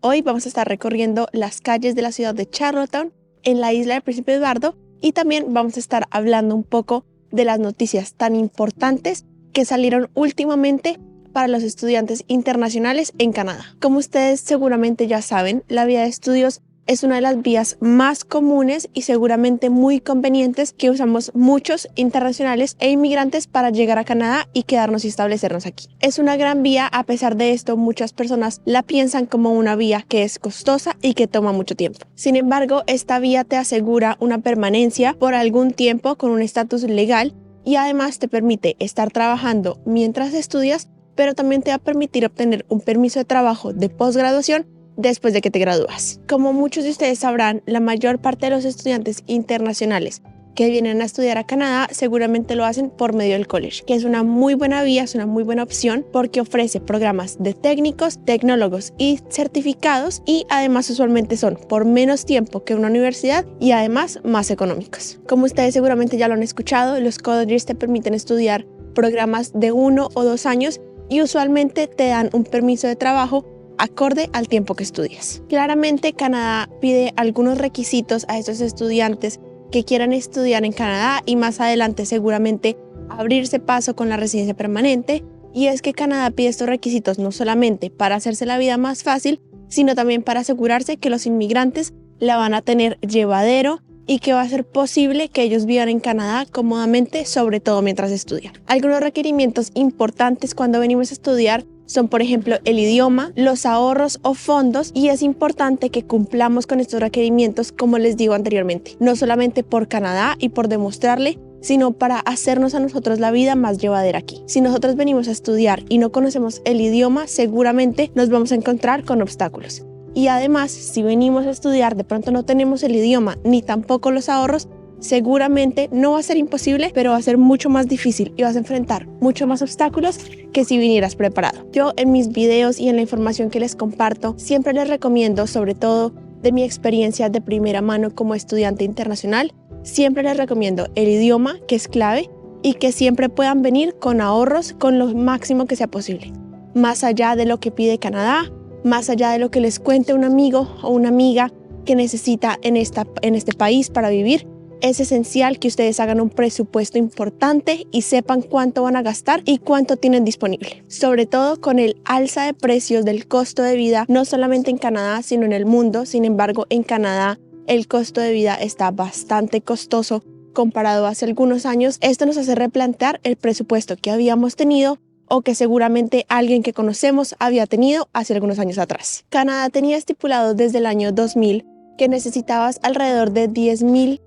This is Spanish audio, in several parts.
Hoy vamos a estar recorriendo las calles de la ciudad de Charlottetown en la isla del Príncipe Eduardo y también vamos a estar hablando un poco de las noticias tan importantes que salieron últimamente para los estudiantes internacionales en Canadá. Como ustedes seguramente ya saben, la vía de estudios es una de las vías más comunes y seguramente muy convenientes que usamos muchos internacionales e inmigrantes para llegar a Canadá y quedarnos y establecernos aquí. Es una gran vía, a pesar de esto, muchas personas la piensan como una vía que es costosa y que toma mucho tiempo. Sin embargo, esta vía te asegura una permanencia por algún tiempo con un estatus legal y además te permite estar trabajando mientras estudias, pero también te va a permitir obtener un permiso de trabajo de posgraduación después de que te gradúas. Como muchos de ustedes sabrán, la mayor parte de los estudiantes internacionales que vienen a estudiar a Canadá seguramente lo hacen por medio del college, que es una muy buena vía, es una muy buena opción porque ofrece programas de técnicos, tecnólogos y certificados y además usualmente son por menos tiempo que una universidad y además más económicos. Como ustedes seguramente ya lo han escuchado, los colleges te permiten estudiar programas de 1 o 2 años y usualmente te dan un permiso de trabajo acorde al tiempo que estudias. Claramente, Canadá pide algunos requisitos a esos estudiantes que quieran estudiar en Canadá y más adelante seguramente abrirse paso con la residencia permanente. Y es que Canadá pide estos requisitos no solamente para hacerse la vida más fácil, sino también para asegurarse que los inmigrantes la van a tener llevadero y que va a ser posible que ellos vivan en Canadá cómodamente, sobre todo mientras estudian. Algunos requerimientos importantes cuando venimos a estudiar son, por ejemplo, el idioma, los ahorros o fondos, y es importante que cumplamos con estos requerimientos, como les digo anteriormente, no solamente por Canadá y por demostrarle, sino para hacernos a nosotros la vida más llevadera aquí. Si nosotros venimos a estudiar y no conocemos el idioma, seguramente nos vamos a encontrar con obstáculos. Y además, si venimos a estudiar, de pronto no tenemos el idioma ni tampoco los ahorros, seguramente no va a ser imposible, pero va a ser mucho más difícil y vas a enfrentar mucho más obstáculos que si vinieras preparado. Yo en mis videos y en la información que les comparto siempre les recomiendo, sobre todo de mi experiencia de primera mano como estudiante internacional, siempre les recomiendo el idioma, que es clave, y que siempre puedan venir con ahorros con lo máximo que sea posible, más allá de lo que pide Canadá, más allá de lo que les cuente un amigo o una amiga que necesita en este país para vivir. Es esencial que ustedes hagan un presupuesto importante y sepan cuánto van a gastar y cuánto tienen disponible. Sobre todo con el alza de precios del costo de vida, no solamente en Canadá, sino en el mundo. Sin embargo, en Canadá el costo de vida está bastante costoso comparado a hace algunos años. Esto nos hace replantear el presupuesto que habíamos tenido o que seguramente alguien que conocemos había tenido hace algunos años atrás. Canadá tenía estipulado desde el año 2000 que necesitabas alrededor de $10,000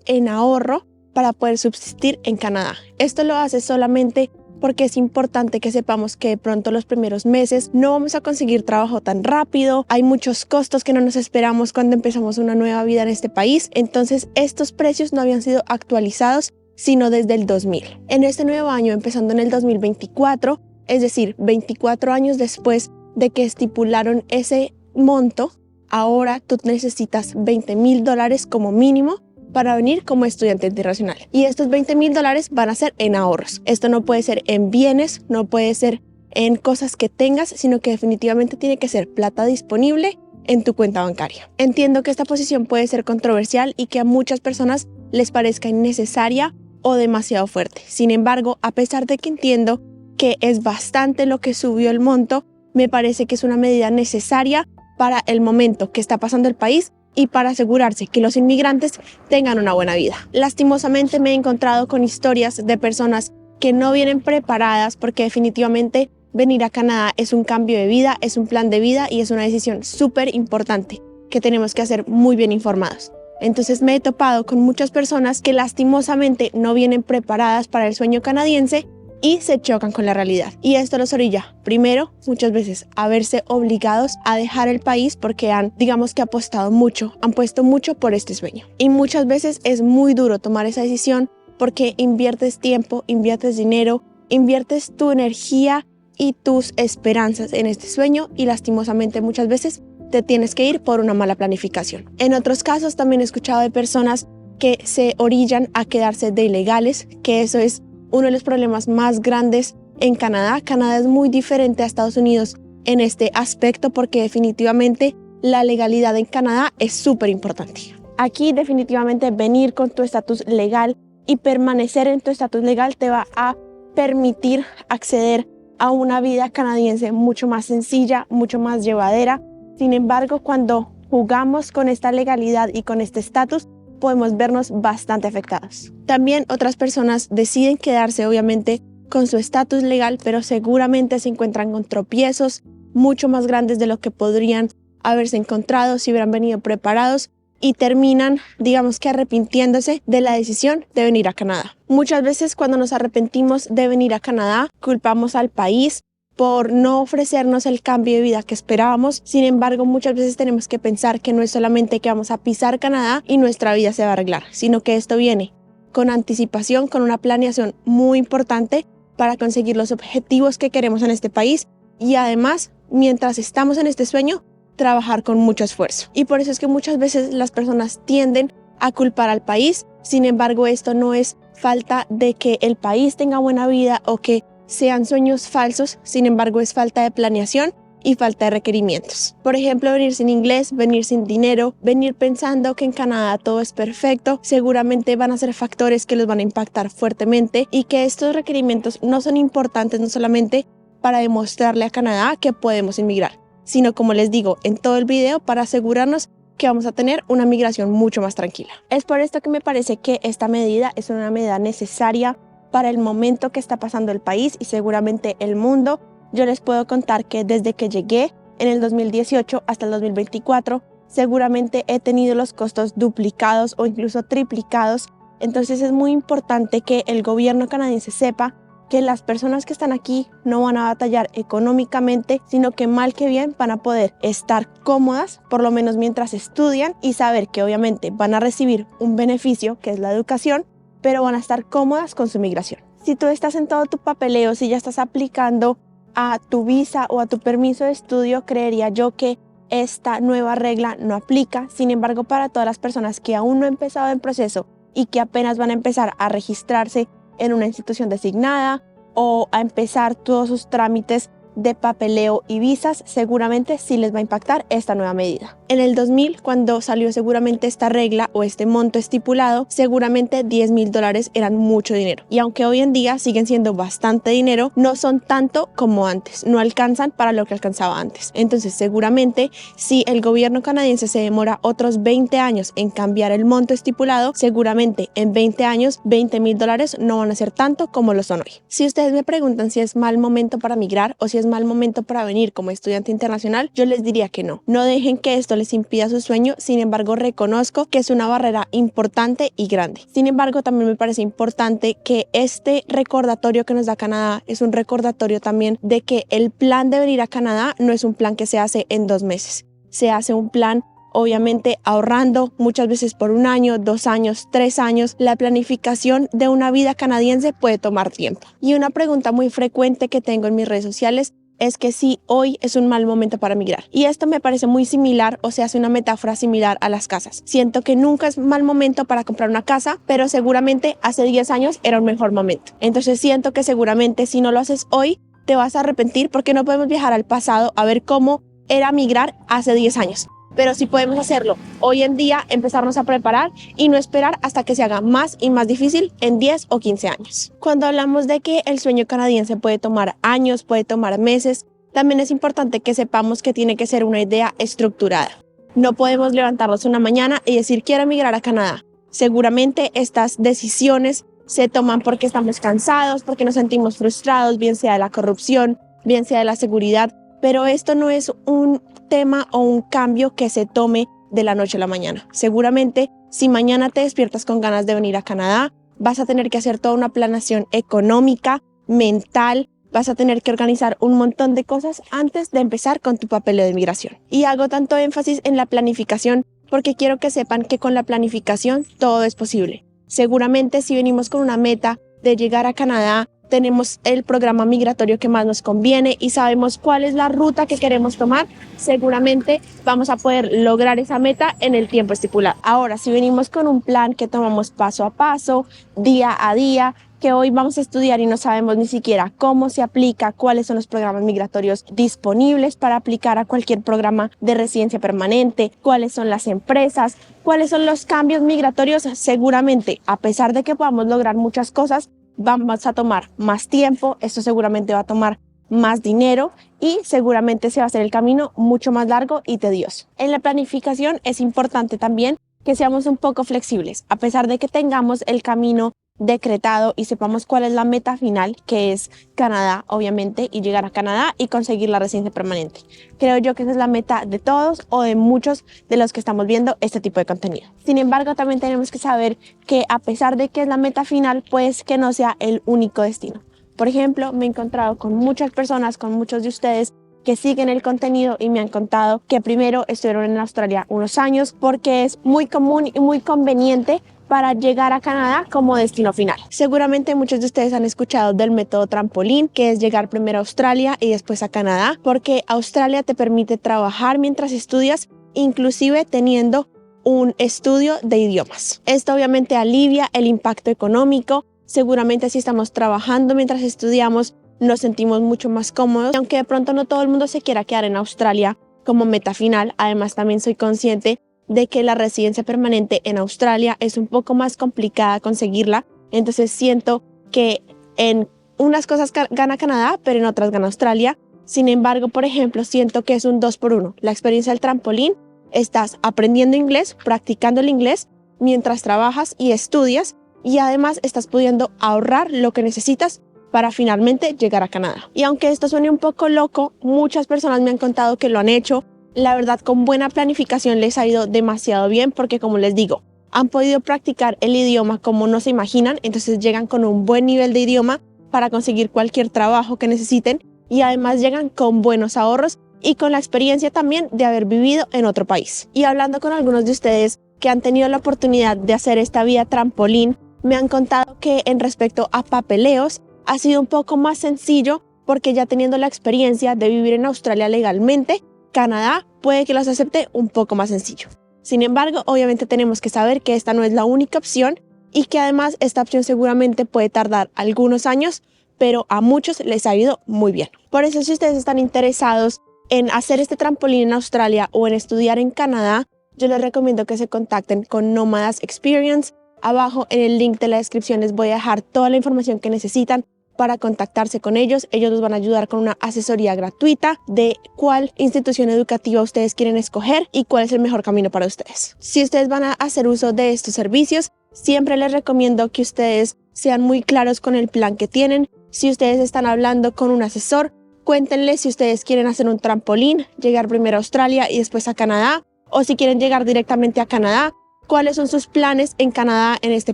en ahorro para poder subsistir en Canadá. Esto lo hace solamente porque es importante que sepamos que de pronto los primeros meses no vamos a conseguir trabajo tan rápido, hay muchos costos que no nos esperamos cuando empezamos una nueva vida en este país, entonces estos precios no habían sido actualizados sino desde el 2000. En este nuevo año, empezando en el 2024, es decir, 24 años después de que estipularon ese monto, ahora tú necesitas $20,000 como mínimo para venir como estudiante internacional. Y estos $20,000 van a ser en ahorros. Esto no puede ser en bienes, no puede ser en cosas que tengas, sino que definitivamente tiene que ser plata disponible en tu cuenta bancaria. Entiendo que esta posición puede ser controversial y que a muchas personas les parezca innecesaria o demasiado fuerte. Sin embargo, a pesar de que entiendo que es bastante lo que subió el monto, me parece que es una medida necesaria para el momento que está pasando el país y para asegurarse que los inmigrantes tengan una buena vida. Lastimosamente me he encontrado con historias de personas que no vienen preparadas porque definitivamente venir a Canadá es un cambio de vida, es un plan de vida y es una decisión súper importante que tenemos que hacer muy bien informados. Entonces me he topado con muchas personas que lastimosamente no vienen preparadas para el sueño canadiense y se chocan con la realidad. Y esto los orilla, primero, muchas veces a verse obligados a dejar el país porque han, digamos que apostado mucho, han puesto mucho por este sueño. Y muchas veces es muy duro tomar esa decisión porque inviertes tiempo, inviertes dinero, inviertes tu energía y tus esperanzas en este sueño y lastimosamente muchas veces te tienes que ir por una mala planificación. En otros casos también he escuchado de personas que se orillan a quedarse de ilegales, que eso es uno de los problemas más grandes en Canadá. Canadá es muy diferente a Estados Unidos en este aspecto porque definitivamente la legalidad en Canadá es súper importante. Aquí definitivamente venir con tu estatus legal y permanecer en tu estatus legal te va a permitir acceder a una vida canadiense mucho más sencilla, mucho más llevadera. Sin embargo, cuando jugamos con esta legalidad y con este estatus, podemos vernos bastante afectados. También otras personas deciden quedarse obviamente con su estatus legal, pero seguramente se encuentran con tropiezos mucho más grandes de lo que podrían haberse encontrado si hubieran venido preparados y terminan, digamos que arrepintiéndose de la decisión de venir a Canadá. Muchas veces cuando nos arrepentimos de venir a Canadá, culpamos al país por no ofrecernos el cambio de vida que esperábamos. Sin embargo, muchas veces tenemos que pensar que no es solamente que vamos a pisar Canadá y nuestra vida se va a arreglar, sino que esto viene con anticipación, con una planeación muy importante para conseguir los objetivos que queremos en este país y además, mientras estamos en este sueño, trabajar con mucho esfuerzo. Y por eso es que muchas veces las personas tienden a culpar al país. Sin embargo, esto no es falta de que el país tenga buena vida o que sean sueños falsos. Sin embargo, es falta de planeación y falta de requerimientos. Por ejemplo, venir sin inglés, venir sin dinero, venir pensando que en Canadá todo es perfecto, seguramente van a ser factores que los van a impactar fuertemente y que estos requerimientos no son importantes no solamente para demostrarle a Canadá que podemos emigrar, sino como les digo en todo el video para asegurarnos que vamos a tener una migración mucho más tranquila. Es por esto que me parece que esta medida es una medida necesaria para el momento que está pasando el país y seguramente el mundo. Yo les puedo contar que desde que llegué en el 2018 hasta el 2024, seguramente he tenido los costos duplicados o incluso triplicados. Entonces es muy importante que el gobierno canadiense sepa que las personas que están aquí no van a batallar económicamente, sino que mal que bien van a poder estar cómodas, por lo menos mientras estudian, y saber que obviamente van a recibir un beneficio, que es la educación, pero van a estar cómodas con su migración. Si tú estás en todo tu papeleo, si ya estás aplicando a tu visa o a tu permiso de estudio, creería yo que esta nueva regla no aplica. Sin embargo, para todas las personas que aún no han empezado el proceso y que apenas van a empezar a registrarse en una institución designada o a empezar todos sus trámites de papeleo y visas, seguramente sí les va a impactar esta nueva medida. En el 2000, cuando salió seguramente esta regla o este monto estipulado, seguramente $10,000 eran mucho dinero. Y aunque hoy en día siguen siendo bastante dinero, no son tanto como antes, no alcanzan para lo que alcanzaba antes. Entonces seguramente si el gobierno canadiense se demora otros 20 años en cambiar el monto estipulado, seguramente en 20 años $20,000 no van a ser tanto como lo son hoy. Si ustedes me preguntan si es mal momento para migrar o si es mal momento para venir como estudiante internacional, yo les diría que no. No dejen que esto les impida su sueño. Sin embargo, reconozco que es una barrera importante y grande. Sin embargo, también me parece importante que este recordatorio que nos da Canadá es un recordatorio también de que el plan de venir a Canadá no es un plan que se hace en 2 meses. Se hace un plan obviamente ahorrando muchas veces por 1 año, 2 años, 3 años. La planificación de una vida canadiense puede tomar tiempo. Y una pregunta muy frecuente que tengo en mis redes sociales es que si hoy es un mal momento para migrar. Y esto me parece muy similar, o se hace una metáfora similar a las casas. Siento que nunca es mal momento para comprar una casa, pero seguramente hace 10 años era un mejor momento. Entonces siento que seguramente si no lo haces hoy, te vas a arrepentir porque no podemos viajar al pasado a ver cómo era migrar hace 10 años. Pero sí podemos hacerlo hoy en día, empezarnos a preparar y no esperar hasta que se haga más y más difícil en 10 o 15 años. Cuando hablamos de que el sueño canadiense puede tomar años, puede tomar meses, también es importante que sepamos que tiene que ser una idea estructurada. No podemos levantarnos una mañana y decir quiero emigrar a Canadá. Seguramente estas decisiones se toman porque estamos cansados, porque nos sentimos frustrados, bien sea de la corrupción, bien sea de la seguridad, pero esto no es un tema o un cambio que se tome de la noche a la mañana. Seguramente si mañana te despiertas con ganas de venir a Canadá, vas a tener que hacer toda una planeación económica, mental, vas a tener que organizar un montón de cosas antes de empezar con tu papeleo de migración. Y hago tanto énfasis en la planificación porque quiero que sepan que con la planificación todo es posible. Seguramente si venimos con una meta de llegar a Canadá, tenemos el programa migratorio que más nos conviene y sabemos cuál es la ruta que queremos tomar, seguramente vamos a poder lograr esa meta en el tiempo estipulado. Ahora, si venimos con un plan que tomamos paso a paso, día a día, que hoy vamos a estudiar y no sabemos ni siquiera cómo se aplica, cuáles son los programas migratorios disponibles para aplicar a cualquier programa de residencia permanente, cuáles son las empresas, cuáles son los cambios migratorios, seguramente, a pesar de que podamos lograr muchas cosas, vamos a tomar más tiempo, esto seguramente va a tomar más dinero y seguramente se va a hacer el camino mucho más largo y tedioso. En la planificación es importante también que seamos un poco flexibles, a pesar de que tengamos el camino decretado y sepamos cuál es la meta final, que es Canadá, obviamente, y llegar a Canadá y conseguir la residencia permanente. Creo yo que esa es la meta de todos o de muchos de los que estamos viendo este tipo de contenido. Sin embargo, también tenemos que saber que a pesar de que es la meta final, pues que no sea el único destino. Por ejemplo, me he encontrado con muchas personas, con muchos de ustedes que siguen el contenido y me han contado que primero estuvieron en Australia unos años porque es muy común y muy conveniente para llegar a Canadá como destino final. Seguramente muchos de ustedes han escuchado del método trampolín, que es llegar primero a Australia y después a Canadá, porque Australia te permite trabajar mientras estudias, inclusive teniendo un estudio de idiomas. Esto obviamente alivia el impacto económico. Seguramente si estamos trabajando mientras estudiamos, nos sentimos mucho más cómodos. Aunque de pronto no todo el mundo se quiera quedar en Australia como meta final, además también soy consciente de que la residencia permanente en Australia es un poco más complicada conseguirla, entonces siento que en unas cosas gana Canadá, pero en otras gana Australia. Sin embargo, por ejemplo, siento que es un 2 por 1. La experiencia del trampolín, estás aprendiendo inglés, practicando el inglés mientras trabajas y estudias, y además estás pudiendo ahorrar lo que necesitas para finalmente llegar a Canadá. Y aunque esto suene un poco loco, muchas personas me han contado que lo han hecho. La verdad, con buena planificación les ha ido demasiado bien porque, como les digo, han podido practicar el idioma como no se imaginan, entonces llegan con un buen nivel de idioma para conseguir cualquier trabajo que necesiten y además llegan con buenos ahorros y con la experiencia también de haber vivido en otro país. Y hablando con algunos de ustedes que han tenido la oportunidad de hacer esta vía trampolín, me han contado que en respecto a papeleos ha sido un poco más sencillo porque ya teniendo la experiencia de vivir en Australia legalmente, Canadá puede que los acepte un poco más sencillo. Sin embargo, obviamente tenemos que saber que esta no es la única opción y que además esta opción seguramente puede tardar algunos años, pero a muchos les ha ido muy bien. Por eso, si ustedes están interesados en hacer este trampolín en Australia o en estudiar en Canadá, yo les recomiendo que se contacten con Nomadas Experience. Abajo en el link de la descripción les voy a dejar toda la información que necesitan para contactarse con ellos. Ellos nos van a ayudar con una asesoría gratuita de cuál institución educativa ustedes quieren escoger y cuál es el mejor camino para ustedes. Si ustedes van a hacer uso de estos servicios, siempre les recomiendo que ustedes sean muy claros con el plan que tienen. Si ustedes están hablando con un asesor, cuéntenle si ustedes quieren hacer un trampolín, llegar primero a Australia y después a Canadá, o si quieren llegar directamente a Canadá, cuáles son sus planes en Canadá, en este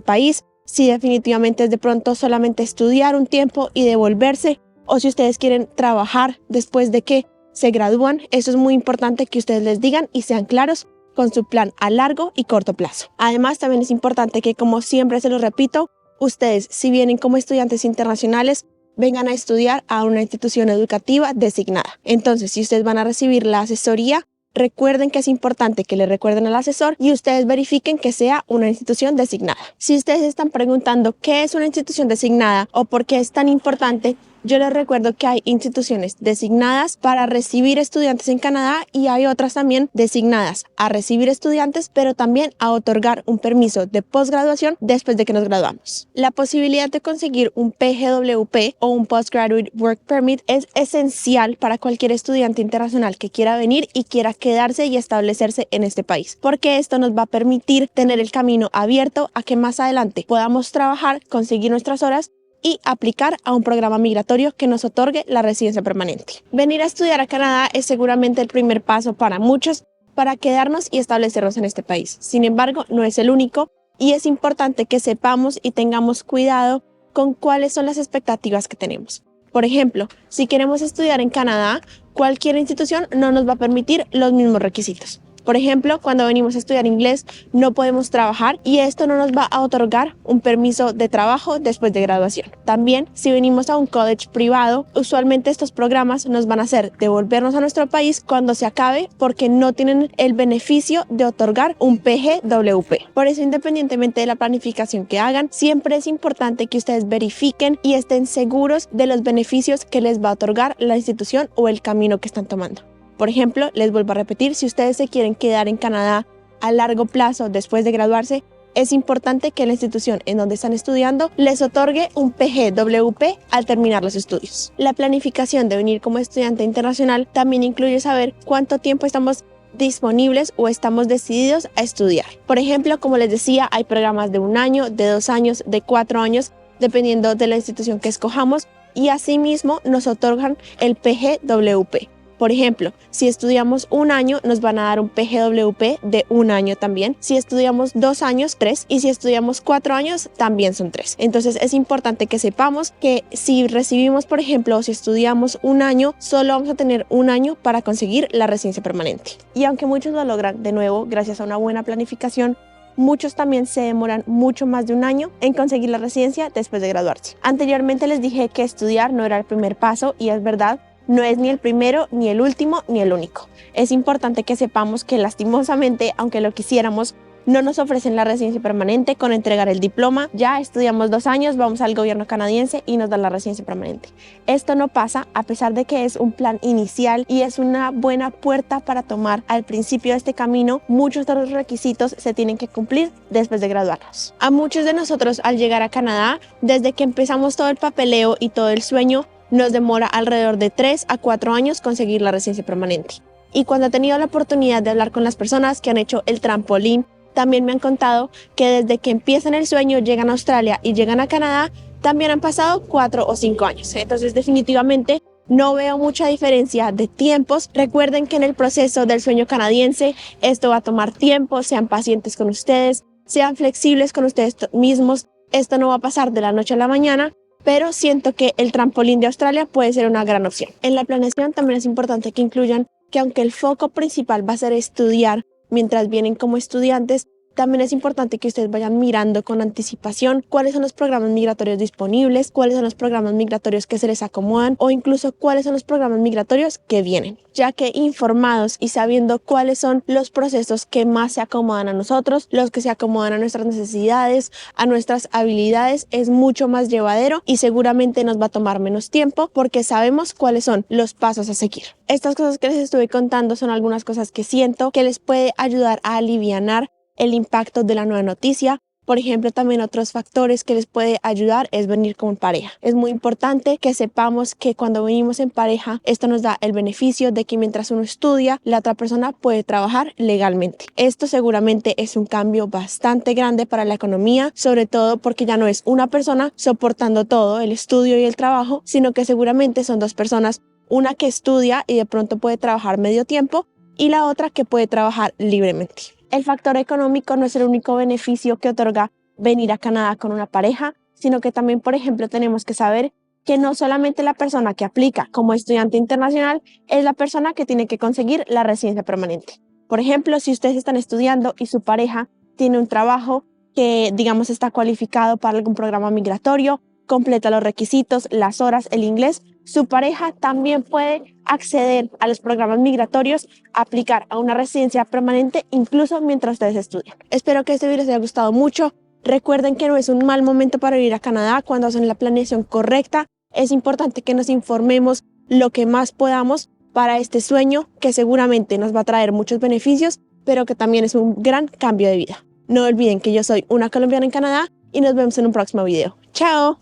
país. Si definitivamente es de pronto solamente estudiar un tiempo y devolverse, o si ustedes quieren trabajar después de que se gradúan. Eso es muy importante que ustedes les digan y sean claros con su plan a largo y corto plazo. Además, también es importante que, como siempre se los repito, ustedes, si vienen como estudiantes internacionales, vengan a estudiar a una institución educativa designada. Entonces, si ustedes van a recibir la asesoría, recuerden que es importante que le recuerden al asesor y ustedes verifiquen que sea una institución designada. Si ustedes están preguntando qué es una institución designada o por qué es tan importante, yo les recuerdo que hay instituciones designadas para recibir estudiantes en Canadá y hay otras también designadas a recibir estudiantes, pero también a otorgar un permiso de posgraduación después de que nos graduamos. La posibilidad de conseguir un PGWP o un Postgraduate Work Permit es esencial para cualquier estudiante internacional que quiera venir y quiera quedarse y establecerse en este país, porque esto nos va a permitir tener el camino abierto a que más adelante podamos trabajar, conseguir nuestras horas y aplicar a un programa migratorio que nos otorgue la residencia permanente. Venir a estudiar a Canadá es seguramente el primer paso para muchos para quedarnos y establecernos en este país. Sin embargo, no es el único y es importante que sepamos y tengamos cuidado con cuáles son las expectativas que tenemos. Por ejemplo, si queremos estudiar en Canadá, cualquier institución no nos va a permitir los mismos requisitos. Por ejemplo, cuando venimos a estudiar inglés no podemos trabajar y esto no nos va a otorgar un permiso de trabajo después de graduación. También, si venimos a un college privado, usualmente estos programas nos van a hacer devolvernos a nuestro país cuando se acabe porque no tienen el beneficio de otorgar un PGWP. Por eso, independientemente de la planificación que hagan, siempre es importante que ustedes verifiquen y estén seguros de los beneficios que les va a otorgar la institución o el camino que están tomando. Por ejemplo, les vuelvo a repetir, si ustedes se quieren quedar en Canadá a largo plazo después de graduarse, es importante que la institución en donde están estudiando les otorgue un PGWP al terminar los estudios. La planificación de venir como estudiante internacional también incluye saber cuánto tiempo estamos disponibles o estamos decididos a estudiar. Por ejemplo, como les decía, hay programas de 1 año, de 2 años, de 4 años, dependiendo de la institución que escojamos, y asimismo nos otorgan el PGWP. Por ejemplo, si estudiamos 1 año, nos van a dar un PGWP de 1 año también. Si estudiamos 2 años, 3. Y si estudiamos 4 años, también son 3. Entonces es importante que sepamos que si recibimos, por ejemplo, o si estudiamos 1 año, solo vamos a tener 1 año para conseguir la residencia permanente. Y aunque muchos lo logran, de nuevo, gracias a una buena planificación, muchos también se demoran mucho más de 1 año en conseguir la residencia después de graduarse. Anteriormente les dije que estudiar no era el primer paso y es verdad. No es ni el primero, ni el último, ni el único. Es importante que sepamos que lastimosamente, aunque lo quisiéramos, no nos ofrecen la residencia permanente con entregar el diploma. Ya estudiamos 2 años, vamos al gobierno canadiense y nos dan la residencia permanente. Esto no pasa a pesar de que es un plan inicial y es una buena puerta para tomar al principio de este camino. Muchos de los requisitos se tienen que cumplir después de graduarnos. A muchos de nosotros al llegar a Canadá, desde que empezamos todo el papeleo y todo el sueño, nos demora alrededor de 3 a 4 años conseguir la residencia permanente. Y cuando he tenido la oportunidad de hablar con las personas que han hecho el trampolín, también me han contado que desde que empiezan el sueño, llegan a Australia y llegan a Canadá, también han pasado 4 o 5 años. Entonces definitivamente no veo mucha diferencia de tiempos. Recuerden que en el proceso del sueño canadiense esto va a tomar tiempo, sean pacientes con ustedes, sean flexibles con ustedes mismos. Esto no va a pasar de la noche a la mañana, pero siento que el trampolín de Australia puede ser una gran opción. En la planeación también es importante que incluyan que aunque el foco principal va a ser estudiar mientras vienen como estudiantes, también es importante que ustedes vayan mirando con anticipación cuáles son los programas migratorios disponibles, cuáles son los programas migratorios que se les acomodan o incluso cuáles son los programas migratorios que vienen, ya que informados y sabiendo cuáles son los procesos que más se acomodan a nosotros, los que se acomodan a nuestras necesidades, a nuestras habilidades, es mucho más llevadero y seguramente nos va a tomar menos tiempo porque sabemos cuáles son los pasos a seguir. Estas cosas que les estuve contando son algunas cosas que siento que les puede ayudar a alivianar el impacto de la nueva noticia. Por ejemplo, también otros factores que les puede ayudar es venir con pareja. Es muy importante que sepamos que cuando venimos en pareja, esto nos da el beneficio de que mientras uno estudia, la otra persona puede trabajar legalmente. Esto seguramente es un cambio bastante grande para la economía, sobre todo porque ya no es una persona soportando todo, el estudio y el trabajo, sino que seguramente son 2 personas, una que estudia y de pronto puede trabajar medio tiempo y la otra que puede trabajar libremente. El factor económico no es el único beneficio que otorga venir a Canadá con una pareja, sino que también, por ejemplo, tenemos que saber que no solamente la persona que aplica como estudiante internacional es la persona que tiene que conseguir la residencia permanente. Por ejemplo, si ustedes están estudiando y su pareja tiene un trabajo que, digamos, está cualificado para algún programa migratorio, completa los requisitos, las horas, el inglés, su pareja también puede acceder a los programas migratorios, aplicar a una residencia permanente incluso mientras ustedes estudian. Espero que este video les haya gustado mucho. Recuerden que no es un mal momento para ir a Canadá cuando hacen la planeación correcta. Es importante que nos informemos lo que más podamos para este sueño que seguramente nos va a traer muchos beneficios, pero que también es un gran cambio de vida. No olviden que yo soy una colombiana en Canadá y nos vemos en un próximo video. ¡Chao!